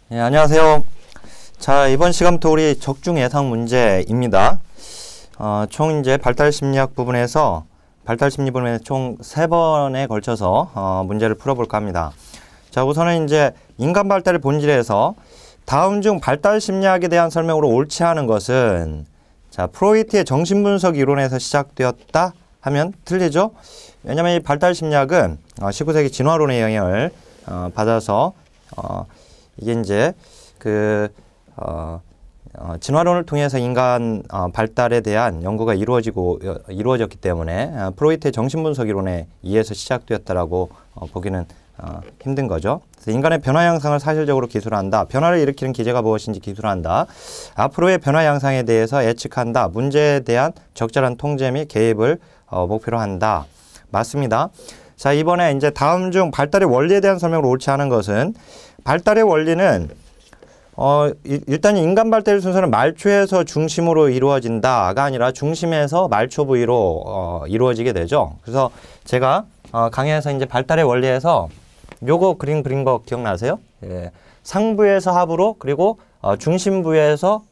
네, 안녕하세요. 자, 이번 시간부터 우리 적중 예상 문제입니다. 총 이제 발달 심리학 부분에서 발달 심리 부분에 총 3번에 걸쳐서 문제를 풀어볼까 합니다. 자, 우선은 이제 인간 발달의 본질에서 다음 중 발달 심리학에 대한 설명으로 옳지 않은 것은 자, 프로이트의 정신분석 이론에서 시작되었다 하면 틀리죠? 왜냐면 이 발달 심리학은 19세기 진화론의 영향을 받아서 이게 이제 진화론을 통해서 인간 발달에 대한 연구가 이루어졌기 때문에 프로이트의 정신분석 이론에 의해서 시작되었다라고 보기는 힘든 거죠. 그래서 인간의 변화 양상을 사실적으로 기술한다. 변화를 일으키는 기제가 무엇인지 기술한다. 앞으로의 변화 양상에 대해서 예측한다. 문제에 대한 적절한 통제 및 개입을 목표로 한다. 맞습니다. 자, 이번에 이제 다음 중 발달의 원리에 대한 설명으로 옳지 않은 것은 발달의 원리는 일단 인간 발달의 순서는 말초에서 중심으로 이루어진다가 아니라 중심에서 말초 부위로 이루어지게 되죠. 그래서 제가 강의에서 이제 발달의 원리에서 요거 그림 그린 거 기억나세요? 예. 상부에서 하부로 그리고 중심부에서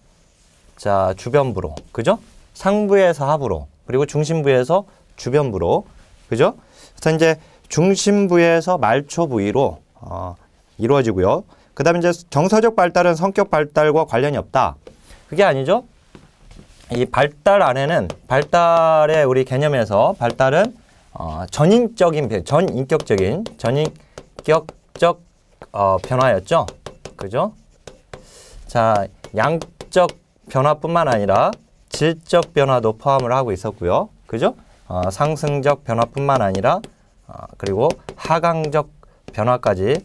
자 주변부로 그죠? 상부에서 하부로 그리고 중심부에서 주변부로 그죠? 그래서 이제 중심부에서 말초 부위로 이루어지고요. 그 다음에 이제 정서적 발달은 성격 발달과 관련이 없다. 그게 아니죠. 이 발달 안에는 발달의 우리 개념에서 발달은 전인격적 변화였죠. 그죠? 자, 양적 변화뿐만 아니라 질적 변화도 포함을 하고 있었고요. 그죠? 상승적 변화뿐만 아니라 그리고 하강적 변화까지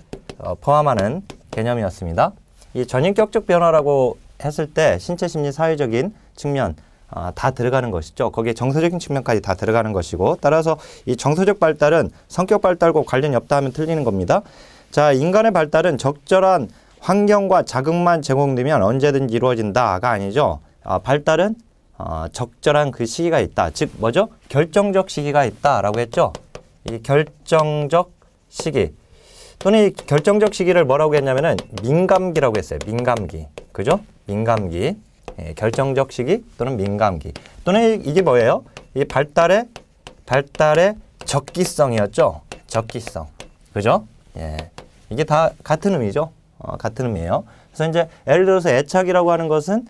포함하는 개념이었습니다. 이 전인격적 변화라고 했을 때 신체, 심리, 사회적인 측면 다 들어가는 것이죠. 거기에 정서적인 측면까지 다 들어가는 것이고 따라서 이 정서적 발달은 성격 발달과 관련이 없다 하면 틀리는 겁니다. 자, 인간의 발달은 적절한 환경과 자극만 제공되면 언제든지 이루어진다가 아니죠. 발달은 적절한 그 시기가 있다. 즉 뭐죠? 결정적 시기가 있다라고 했죠. 이 결정적 시기 또는 이 결정적 시기를 뭐라고 했냐면은 민감기라고 했어요. 민감기. 그죠? 민감기. 예, 결정적 시기 또는 민감기. 또는 이게 뭐예요? 이 발달의 적기성이었죠. 적기성. 그죠? 예. 이게 다 같은 의미죠. 같은 의미예요. 그래서 이제 예를 들어서 애착이라고 하는 것은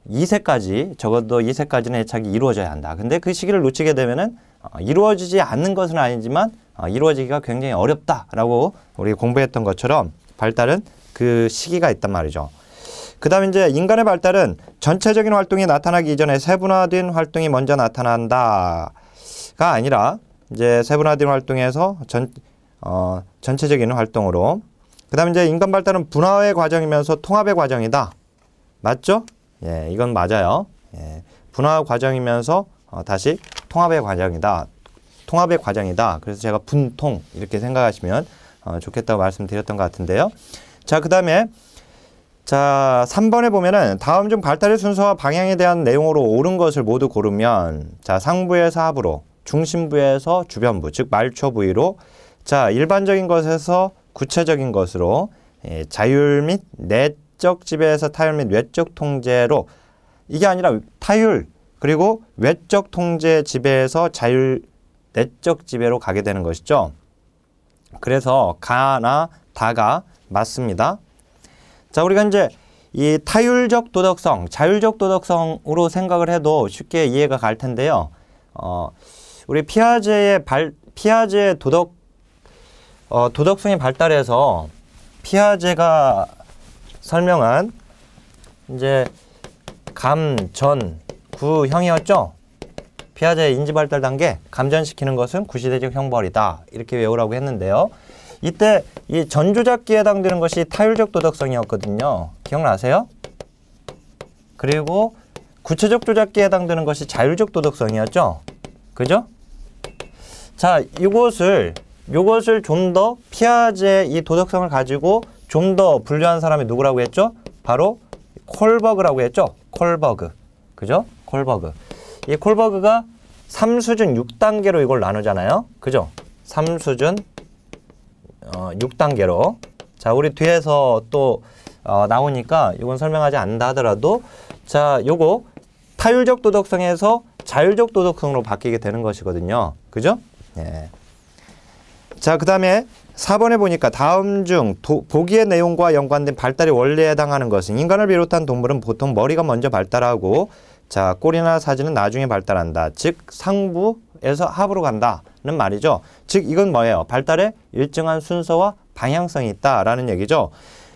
2세까지 적어도 2세까지는 애착이 이루어져야 한다. 근데 그 시기를 놓치게 되면은 이루어지지 않는 것은 아니지만 이루어지기가 굉장히 어렵다라고 우리 공부했던 것처럼 발달은 그 시기가 있단 말이죠. 그 다음에 이제 인간의 발달은 전체적인 활동이 나타나기 이전에 세분화된 활동이 먼저 나타난다가 아니라 이제 세분화된 활동에서 전체적인 활동으로 그 다음에 이제 인간 발달은 분화의 과정이면서 통합의 과정이다. 맞죠? 예, 이건 맞아요. 예, 분화 과정이면서 다시 통합의 과정이다. 통합의 과정이다. 그래서 제가 분통 이렇게 생각하시면 좋겠다고 말씀드렸던 것 같은데요. 자, 그 다음에 자 3번에 보면은 다음 중 발달의 순서와 방향에 대한 내용으로 옳은 것을 모두 고르면 자 상부에서 하부로 중심부에서 주변부 즉 말초 부위로 자 일반적인 것에서 구체적인 것으로 자율 및 내적 지배에서 타율 및 외적 통제로 이게 아니라 타율 그리고 외적 통제 지배에서 자율 내적 지배로 가게 되는 것이죠. 그래서 가나 다가 맞습니다. 자, 우리가 이제 이 타율적 도덕성, 자율적 도덕성으로 생각을 해도 쉽게 이해가 갈 텐데요. 우리 피아제의 도덕성의 발달에서 피아제가 설명한 이제 감, 전, 구형이었죠. 피아제의 인지발달 단계, 감전시키는 것은 구시대적 형벌이다. 이렇게 외우라고 했는데요. 이때 이 전조작기에 해당되는 것이 타율적 도덕성이었거든요. 기억나세요? 그리고 구체적 조작기에 해당되는 것이 자율적 도덕성이었죠. 그죠? 자, 요것을 좀 더 피아제 이 도덕성을 가지고 좀 더 분류한 사람이 누구라고 했죠? 바로 콜버그라고 했죠. 콜버그. 그죠? 콜버그. 이 콜버그가 3수준 6단계로 이걸 나누잖아요. 그죠? 3수준 6단계로. 자, 우리 뒤에서 또 나오니까 이건 설명하지 않는다 하더라도 자, 요거 타율적 도덕성에서 자율적 도덕성으로 바뀌게 되는 것이거든요. 그죠? 예. 자, 그 다음에 4번에 보니까 다음 중 보기의 내용과 연관된 발달의 원리에 해당하는 것은 인간을 비롯한 동물은 보통 머리가 먼저 발달하고 자, 꼬리나 사지는 나중에 발달한다. 즉 상부에서 하부로 간다는 말이죠. 즉 이건 뭐예요? 발달에 일정한 순서와 방향성이 있다라는 얘기죠.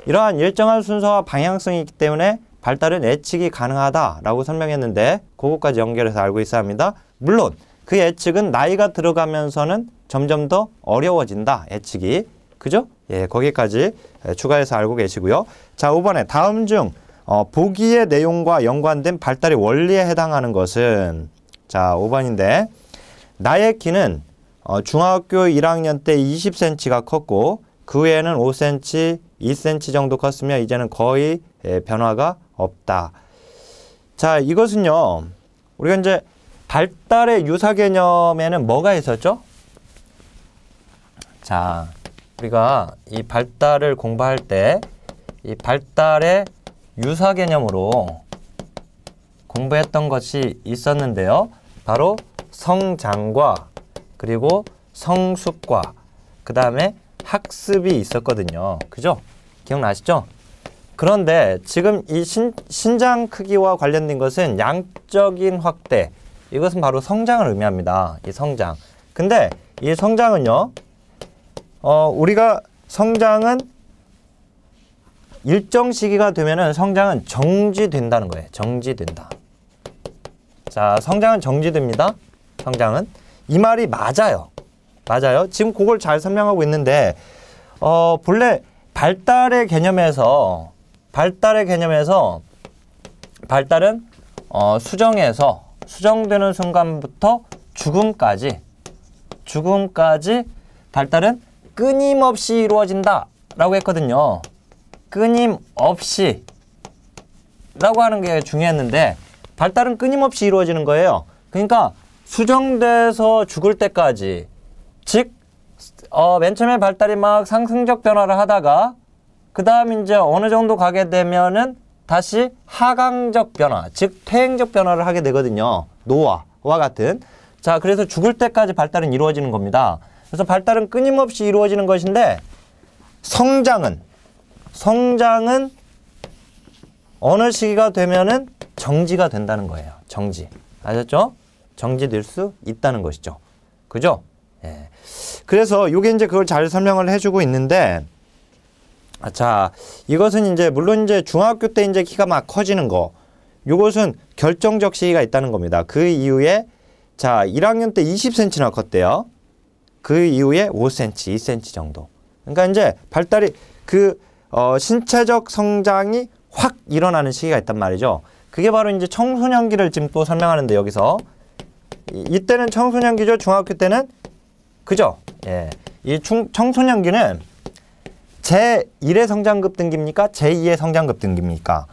이러한 일정한 순서와 방향성이 있기 때문에 발달은 예측이 가능하다라고 설명했는데 그것까지 연결해서 알고 있어야 합니다. 물론 그 예측은 나이가 들어가면서는 점점 더 어려워진다. 예측이. 그죠? 예, 거기까지 추가해서 알고 계시고요. 자, 5번에 다음 중 보기의 내용과 연관된 발달의 원리에 해당하는 것은 자, 5번인데 나의 키는 중학교 1학년 때 20cm가 컸고 그 후에는 5cm, 2cm 정도 컸으며 이제는 거의 변화가 없다. 자, 이것은요. 우리가 이제 발달의 유사 개념에는 뭐가 있었죠? 자, 우리가 이 발달을 공부할 때 이 발달의 유사 개념으로 공부했던 것이 있었는데요. 바로 성장과 그리고 성숙과 그 다음에 학습이 있었거든요. 그죠? 기억나시죠? 그런데 지금 이 신장 크기와 관련된 것은 양적인 확대. 이것은 바로 성장을 의미합니다. 이 성장. 근데 이 성장은요. 우리가 성장은 일정 시기가 되면은 성장은 정지된다는 거예요. 정지된다. 자, 성장은 정지됩니다. 성장은. 이 말이 맞아요. 맞아요. 지금 그걸 잘 설명하고 있는데 본래 발달의 개념에서 발달은 수정되는 순간부터 죽음까지 발달은 끊임없이 이루어진다 라고 했거든요. 끊임없이 라고 하는 게 중요했는데 발달은 끊임없이 이루어지는 거예요. 그러니까 수정돼서 죽을 때까지 즉 맨 처음에 발달이 막 상승적 변화를 하다가 그 다음 이제 어느 정도 가게 되면은 다시 하강적 변화, 즉 퇴행적 변화를 하게 되거든요. 노화와 같은. 자, 그래서 죽을 때까지 발달은 이루어지는 겁니다. 그래서 발달은 끊임없이 이루어지는 것인데 성장은 어느 시기가 되면은 정지가 된다는 거예요. 정지. 아셨죠? 정지될 수 있다는 것이죠. 그죠? 예. 그래서 요게 이제 그걸 잘 설명을 해주고 있는데 자, 이것은 이제 물론 이제 중학교 때 이제 키가 막 커지는 거, 요것은 결정적 시기가 있다는 겁니다. 그 이후에 자, 1학년 때 20cm나 컸대요. 그 이후에 5cm, 2cm 정도. 그러니까 이제 발달이 신체적 성장이 확 일어나는 시기가 있단 말이죠. 그게 바로 이제 청소년기를 지금 또 설명하는데 여기서 이때는 청소년기죠. 중학교 때는 그죠? 예. 이 청소년기는 제1의 성장급 등기입니까? 제2의 성장급 등기입니까?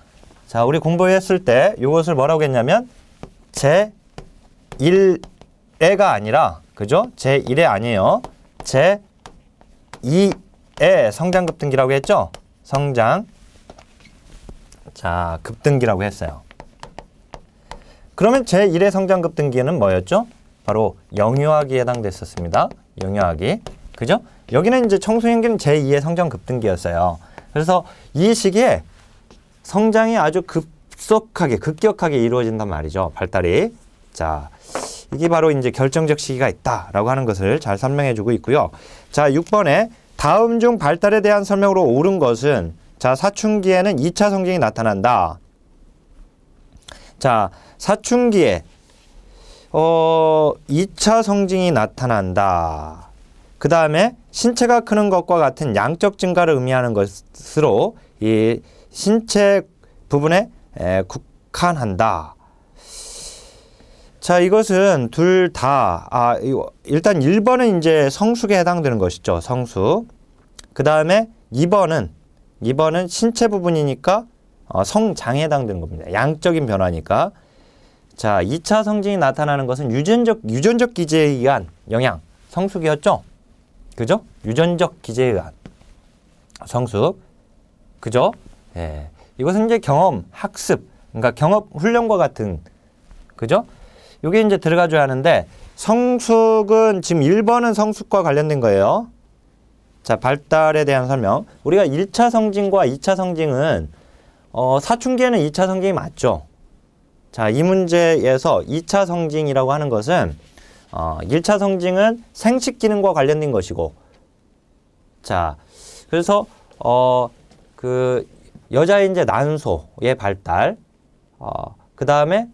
자, 우리 공부했을 때 이것을 뭐라고 했냐면 제1애가 아니라 그죠? 제1애 아니에요. 제2의 성장급 등기라고 했죠? 성장. 자, 급등기라고 했어요. 그러면 제1의 성장급 등기는 뭐였죠? 바로 영유아기에 해당됐었습니다. 영유아기. 그죠? 여기는 이제 청소년기는 제2의 성장 급등기였어요. 그래서 이 시기에 성장이 아주 급격하게 이루어진단 말이죠. 발달이. 자, 이게 바로 이제 결정적 시기가 있다라고 하는 것을 잘 설명해 주고 있고요. 자, 6번에 다음 중 발달에 대한 설명으로 옳은 것은 자, 사춘기에는 2차 성징이 나타난다. 자, 사춘기에 2차 성징이 나타난다. 그 다음에 신체가 크는 것과 같은 양적 증가를 의미하는 것으로 이 신체 부분에 국한한다. 자, 이것은 둘 다, 일단 1번은 이제 성숙에 해당되는 것이죠. 성숙. 그 다음에 2번은 신체 부분이니까 성장에 해당되는 겁니다. 양적인 변화니까. 자, 2차 성징이 나타나는 것은 유전적 기제에 의한 영향, 성숙이었죠? 그죠? 유전적 기제에 의한 성숙. 그죠? 예. 이것은 이제 경험, 학습, 그러니까 경험 훈련과 같은, 그죠? 요게 이제 들어가줘야 하는데, 성숙은 지금 1번은 성숙과 관련된 거예요. 자, 발달에 대한 설명. 우리가 1차 성징과 2차 성징은 사춘기에는 2차 성징이 맞죠. 자, 이 문제에서 2차 성징이라고 하는 것은 1차 성징은 생식 기능과 관련된 것이고, 자, 그래서 그 여자의 이제 난소의 발달, 그 다음에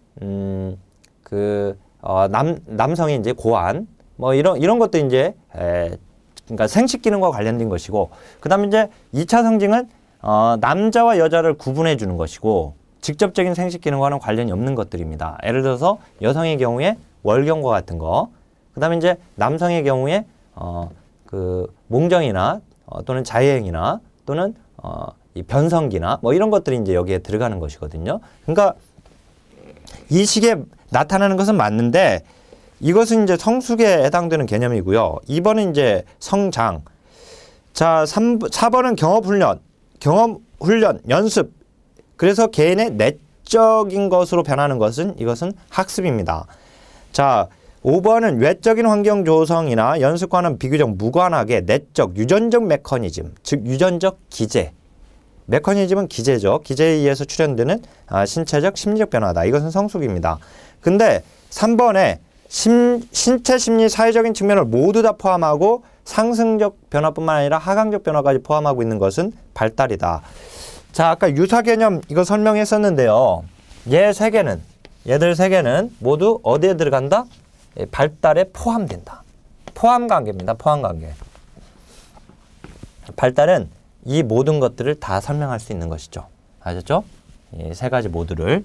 남성의 이제 고안, 뭐 이런 것도 이제 그러니까 생식 기능과 관련된 것이고, 그 다음에 이제 2차 성징은 남자와 여자를 구분해 주는 것이고, 직접적인 생식 기능과는 관련이 없는 것들입니다. 예를 들어서 여성의 경우에 월경과 같은 거, 그 다음에 이제 남성의 경우에 그 몽정이나 또는 자해행위나 또는 이 변성기나 뭐 이런 것들이 이제 여기에 들어가는 것이거든요. 그러니까 이 시기에 나타나는 것은 맞는데, 이것은 이제 성숙에 해당되는 개념이고요. 2번은 이제 성장. 자, 4번은 경험훈련, 연습. 그래서 개인의 내적인 것으로 변하는 것은 이것은 학습입니다. 자, 5번은 외적인 환경 조성이나 연습과는 비교적 무관하게 내적, 유전적 메커니즘, 즉 유전적 기제. 메커니즘은 기제죠. 기제에 의해서 출현되는 신체적, 심리적 변화다. 이것은 성숙입니다. 근데 3번에 신체, 심리, 사회적인 측면을 모두 다 포함하고 상승적 변화뿐만 아니라 하강적 변화까지 포함하고 있는 것은 발달이다. 자, 아까 유사 개념 이거 설명했었는데요. 얘들 세 개는 모두 어디에 들어간다? 발달에 포함된다. 포함 관계입니다. 포함 관계. 발달은 이 모든 것들을 다 설명할 수 있는 것이죠. 아셨죠? 이 세 가지 모두를.